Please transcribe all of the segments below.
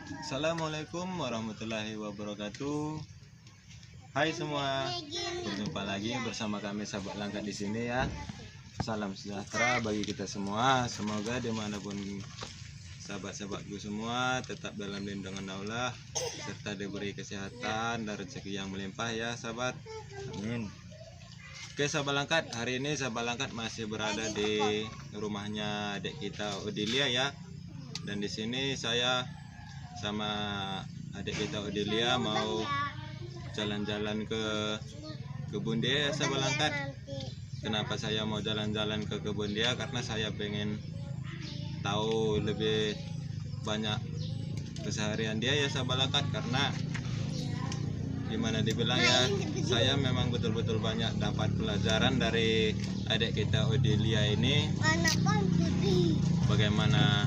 Assalamualaikum warahmatullahi wabarakatuh. Hai semua, berjumpa lagi bersama kami sahabat langkat di sini ya. Salam sejahtera bagi kita semua. Semoga dimanapun sahabat-sahabatku semua tetap dalam lindungan Allah serta diberi kesehatan dan rezeki yang melimpah ya sahabat. Amin. Oke sahabat langkat, hari ini sahabat langkat masih berada di rumahnya adik kita Odilia ya. Dan di sini saya sama adik kita Odilia mau jalan-jalan ke kebun dia ya sahabat langkat. Kenapa saya mau jalan-jalan ke kebun dia? Karena saya pengen tahu lebih banyak keseharian dia ya sahabat langkat. Karena gimana dibilang ya, saya memang betul-betul banyak dapat pelajaran dari adik kita Odilia ini. Bagaimana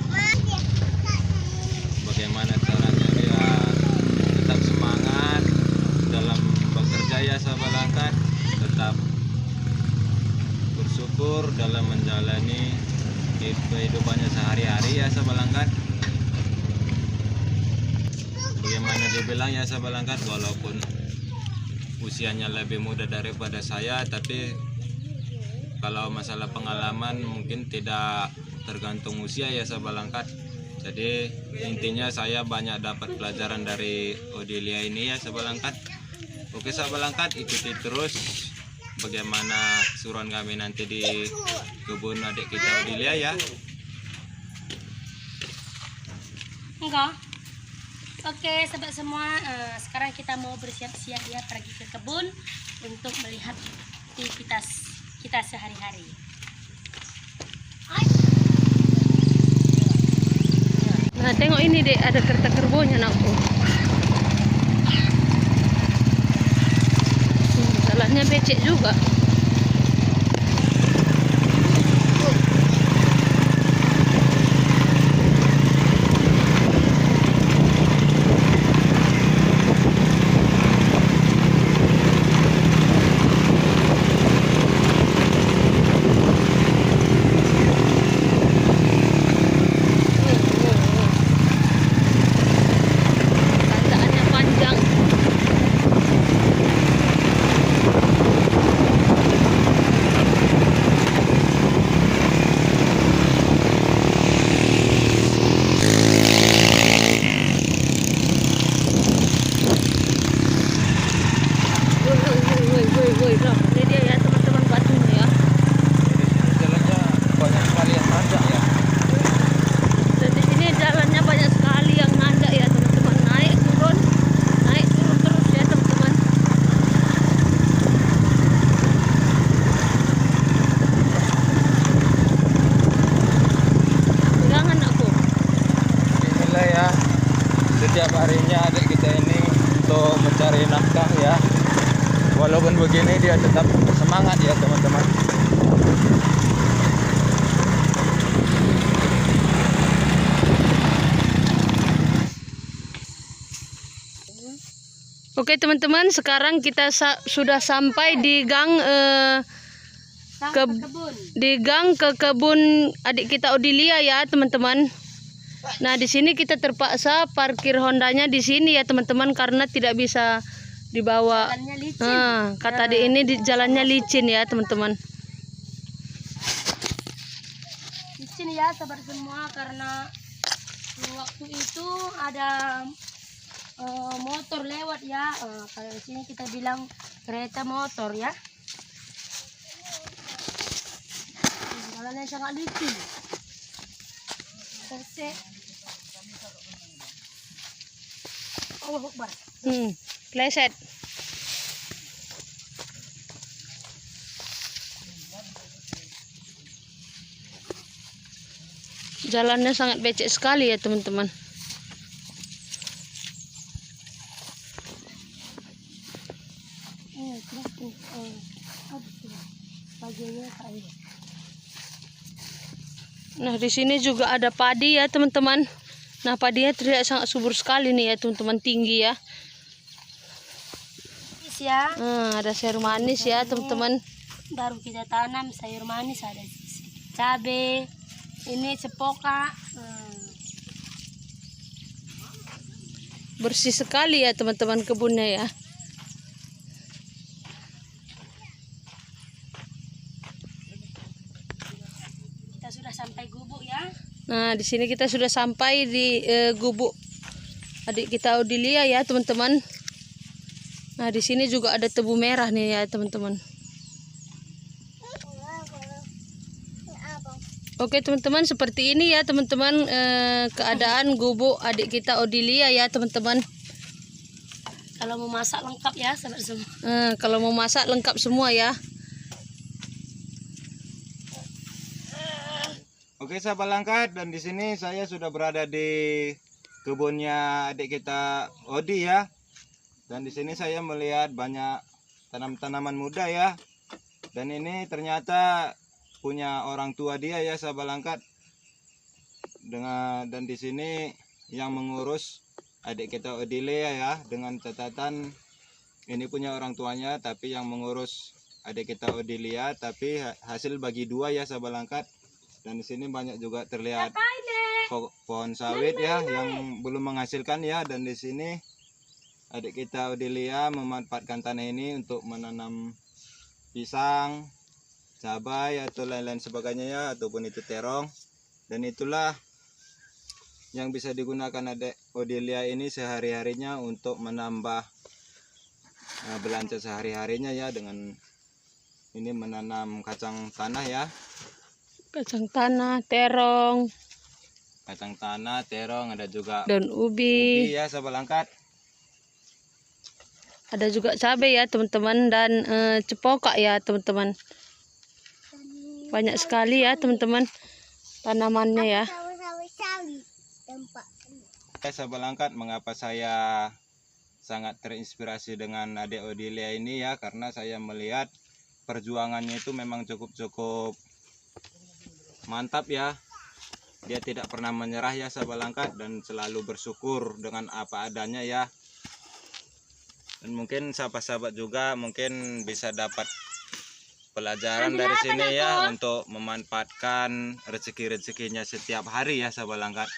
caranya dia tetap semangat dalam bekerja ya sahabat langkat, tetap bersyukur dalam menjalani kehidupannya sehari-hari ya sahabat langkat. Bagaimana dibilang ya sahabat langkat, walaupun usianya lebih muda daripada saya, tapi kalau masalah pengalaman mungkin tidak tergantung usia ya sahabat langkat. Jadi intinya saya banyak dapat pelajaran dari Odilia ini ya sahabat langkat. Oke sahabat langkat, ikuti terus bagaimana keseruan kami nanti di kebun adik kita Odilia ya. Enggak. Oke sahabat semua, sekarang kita mau bersiap-siap ya pergi ke kebun untuk melihat aktivitas kita sehari-hari. Nah tengok ini dek, ada kereta kerbonya nakku. Jalannya becek juga. Setiap harinya adik kita ini untuk mencari nafkah ya. Walaupun begini dia tetap semangat ya teman-teman. Oke teman-teman, sekarang kita sudah sampai di gang ke kebun adik kita Odilia ya teman-teman. Nah di sini kita terpaksa parkir Hondanya di sini ya teman-teman, karena tidak bisa dibawa. Kata adik ini di jalannya licin ya teman-teman. Licin ya sahabat semua, karena waktu itu ada motor lewat ya. Kalau di sini kita bilang kereta motor ya. Jalannya sangat licin. Allah Akbar. Kleset. Jalannya sangat becek sekali ya teman-teman. Nah di sini juga ada padi ya teman-teman. Nah padinya terlihat sangat subur sekali nih ya teman-teman, tinggi ya. Ada sayur manis ya teman-teman. Baru kita tanam sayur manis, ada cabai, ini cepoka. Bersih sekali ya teman-teman kebunnya ya. Kita sudah sampai gubuk ya. Nah, di sini kita sudah sampai di gubuk adik kita Odilia ya teman-teman. Nah, di sini juga ada tebu merah nih ya teman-teman. Oke teman-teman, seperti ini ya teman-teman keadaan gubuk adik kita Odilia ya teman-teman. Kalau mau masak lengkap ya sahabat semua. Kalau mau masak lengkap semua ya. Oke sahabat Langkat, dan di sini saya sudah berada di kebunnya adik kita Odi ya. Dan di sini saya melihat banyak tanaman muda ya. Dan ini ternyata punya orang tua dia ya sahabat Langkat. Dan di sini yang mengurus adik kita Odilia ya, dengan catatan ini punya orang tuanya, tapi yang mengurus adik kita Odilia, tapi hasil bagi dua ya sahabat Langkat. Dan di sini banyak juga terlihat pohon sawit ya yang belum menghasilkan ya. Dan di sini adik kita Odilia memanfaatkan tanah ini untuk menanam pisang, cabai atau lain-lain sebagainya ya, ataupun itu terong. Dan itulah yang bisa digunakan adik Odilia ini sehari-harinya untuk menambah belanja sehari-harinya ya, dengan ini menanam kacang tanah ya. Kacang tanah, terong, Kacang tanah, terong, ada juga daun ubi, ubi ya sahabat Langkat. ada juga cabai ya teman-teman, dan cempaka ya teman-teman. Banyak sekali ya teman-teman tanamannya ya. Sahabat Langkat, mengapa saya sangat terinspirasi dengan adik Odilia ini ya, karena saya melihat perjuangannya itu memang cukup mantap ya. Dia tidak pernah menyerah ya sahabat Langkat, dan selalu bersyukur dengan apa adanya ya. Dan mungkin sahabat-sahabat juga mungkin bisa dapat pelajaran dari sini ya, untuk memanfaatkan rezeki-rezekinya setiap hari ya sahabat Langkat.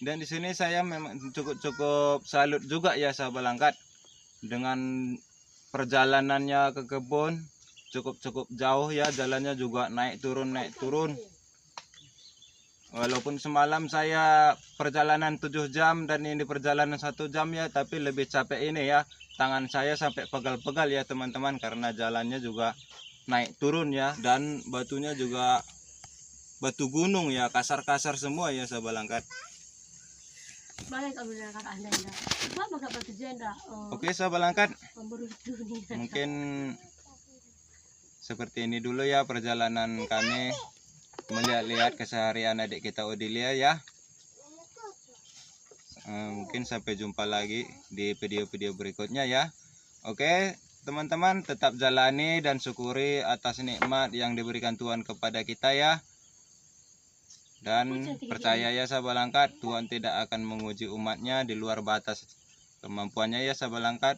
Dan di sini saya memang cukup salut juga ya sahabat Langkat, dengan perjalanannya ke kebun cukup jauh ya, jalannya juga naik turun. Walaupun semalam saya perjalanan 7 jam dan ini perjalanan 1 jam ya, tapi lebih capek ini ya. Tangan saya sampai pegal-pegal ya teman-teman, karena jalannya juga naik turun ya, dan batunya juga batu gunung ya, kasar-kasar semua ya sahabat Langkat. Oke sahabat Langkat, mungkin seperti ini dulu ya perjalanan kami melihat-lihat keseharian adik kita Odilia ya. Mungkin sampai jumpa lagi di video-video berikutnya ya. Oke teman-teman, tetap jalani dan syukuri atas nikmat yang diberikan Tuhan kepada kita ya. Dan percaya ya sahabat Langkat, Tuhan tidak akan menguji umatnya di luar batas kemampuannya ya sahabat Langkat.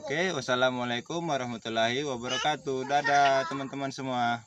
Oke, wassalamualaikum warahmatullahi wabarakatuh. Dadah teman-teman semua.